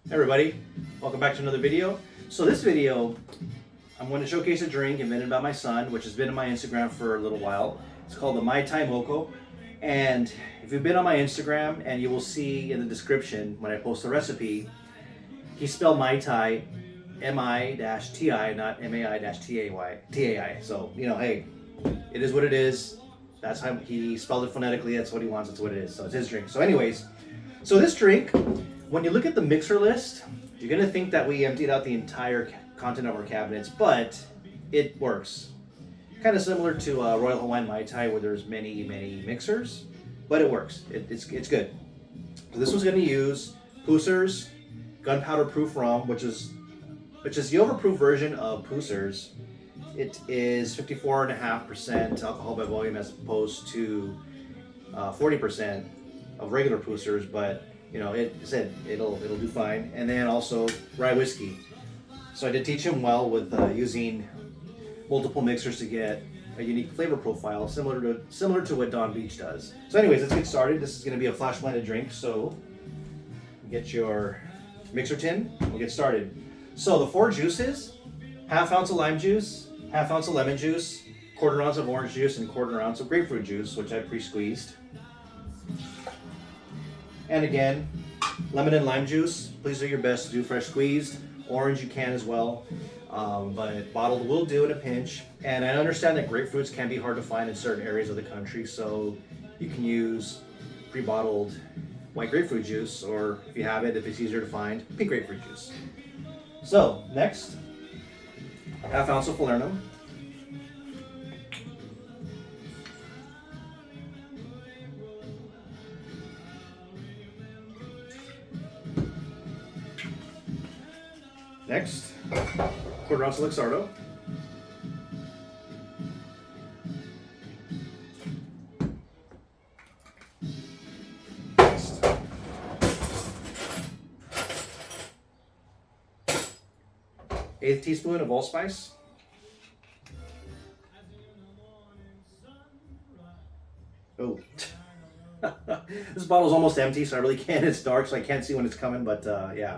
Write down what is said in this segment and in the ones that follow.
Hey everybody, welcome back to another video. So this video, I'm going to showcase a drink invented by my son, which has been on my Instagram for a little while. It's called the Mai Tai Moko. And if you've been on my Instagram, and you will see in the description when I post the recipe, he spelled Mai Tai M-I-T-I, not M-A-I-T-A-I. So, you know, hey, it is what it is. That's how he spelled it phonetically. That's what he wants. That's what it is. So it's his drink. So anyways, so this drink, when you look at the mixer list, you're going to think that we emptied out the entire content of our cabinets, but it works. Kind of similar to Royal Hawaiian Mai Tai, where there's many mixers, but it works. It's good. So this one's going to use Pusser's Gunpowder proof rum, which is the overproof version of Pusser's. It is 54.5% alcohol by volume as opposed to 40% of regular Pusser's, but you know, it'll do fine. And then also Rye Whiskey. So I did teach him well with using multiple mixers to get a unique flavor profile, similar to what Don Beach does. So anyways, let's get started. This is going to be a flash blended drink, so get your mixer tin. We'll get started. So the 4 juices: ½ ounce of lime juice, ½ ounce of lemon juice, 1/4 ounce of orange juice, and 1/4 ounce of grapefruit juice, which I pre-squeezed. And again, lemon and lime juice, please do your best to do fresh squeezed. Orange you can as well, but bottled will do in a pinch. And I understand that grapefruits can be hard to find in certain areas of the country, so you can use pre-bottled white grapefruit juice, or if you have it, if it's easier to find, pink grapefruit juice. So next, ½ ounce of Falernum. Next, 1/4 ounce of Luxardo. Next, 1/8 teaspoon of Allspice. Oh, this bottle is almost empty, so I really can't. It's dark, so I can't see when it's coming, but yeah.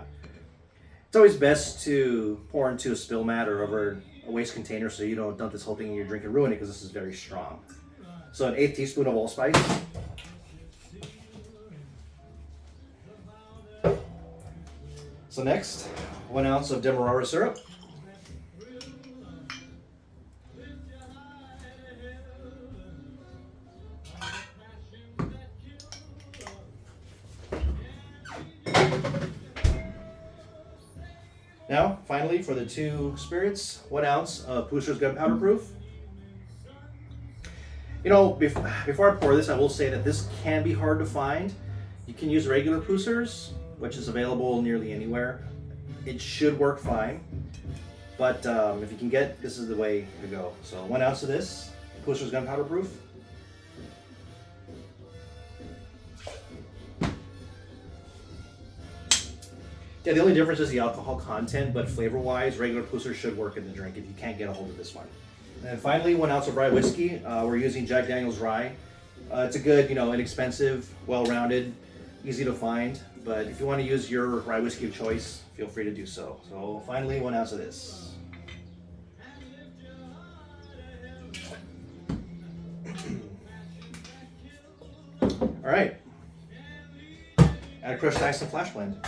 It's always best to pour into a spill mat or over a waste container so you don't dump this whole thing in your drink and ruin it, because this is very strong. So 1/8 teaspoon of allspice. So next, 1 ounce of Demerara syrup. Now, finally, for the 2 spirits, 1 ounce of Pusser's Gunpowder proof. You know, before I pour this, I will say that this can be hard to find. You can use regular Pusser's, which is available nearly anywhere. It should work fine, but if you can get, this is the way to go. So 1 ounce of this, Pusser's Gunpowder proof. Yeah, the only difference is the alcohol content, but flavor-wise, regular Pusser should work in the drink if you can't get a hold of this one. And then finally, 1 ounce of Rye Whiskey. We're using Jack Daniel's Rye. It's a good, you know, inexpensive, well-rounded, easy to find. But if you want to use your Rye Whiskey of choice, feel free to do so. So finally, 1 ounce of this. All right. Add crushed ice and flash blend.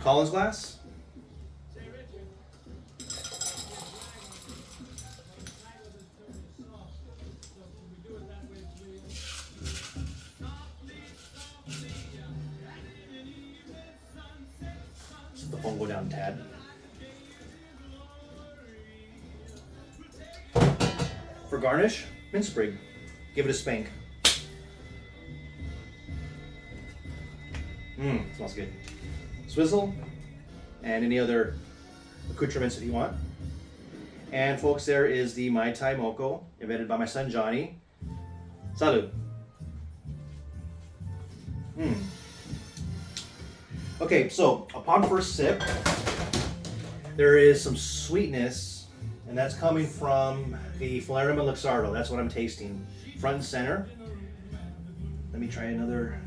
Collins glass. Let the phone go down a tad. For garnish, mint sprig. Give it a spank. Smells good. Swizzle, and any other accoutrements that you want. And folks, there is the Mai Tai Moko, invented by my son Johnny. Salud. Okay, so upon first sip, there is some sweetness, and that's coming from the Falernum and Luxardo. That's what I'm tasting, front and center. Let me try another.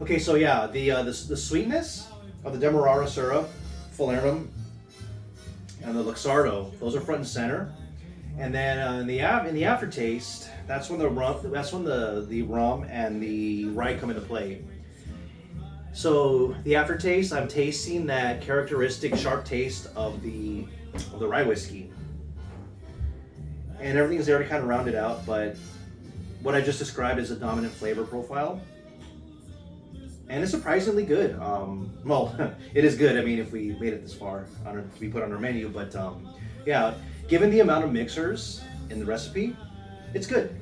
Okay, so yeah, the sweetness of the Demerara Syrup, Falernum, and the Luxardo, those are front and center. And then in the aftertaste, that's when the rum and the rye come into play. So the aftertaste, I'm tasting that characteristic sharp taste of the rye whiskey, and everything's there to kind of round it out. But what I just described is a dominant flavor profile, and it's surprisingly good. Well, it is good. I mean, if we made it this far to be put on our menu, but yeah, given the amount of mixers in the recipe, it's good.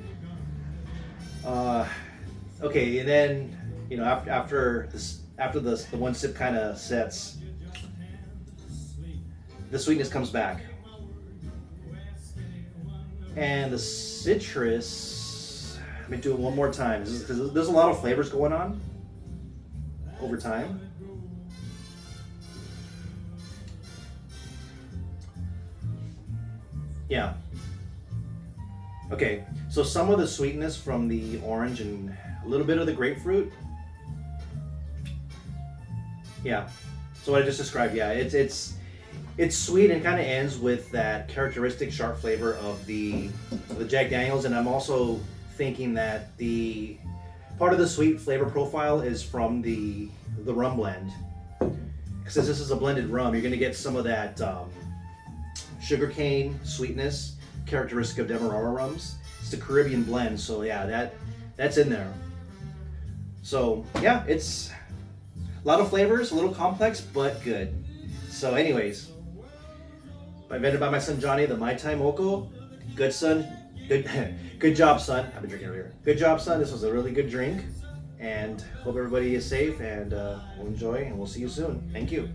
Okay, and then after the one sip kind of sets, the sweetness comes back, and the citrus. Let me do it one more time because there's a lot of flavors going on over time. Yeah. Okay, so some of the sweetness from the orange and a little bit of the grapefruit. Yeah. So what I just described, yeah, it's sweet and kind of ends with that characteristic sharp flavor of the Jack Daniels, and I'm also thinking that the part of the sweet flavor profile is from the rum blend. Since this is a blended rum, you're going to get some of that sugarcane sweetness characteristic of Demerara rums. It's the Caribbean blend, so yeah, that's in there. So yeah, it's a lot of flavors, a little complex, but good. So anyways, invented by my son Johnny, the Mai Tai Moko. Good son, good job, son. I've been drinking earlier. Good job, son. This was a really good drink, and hope everybody is safe and will enjoy. And we'll see you soon. Thank you.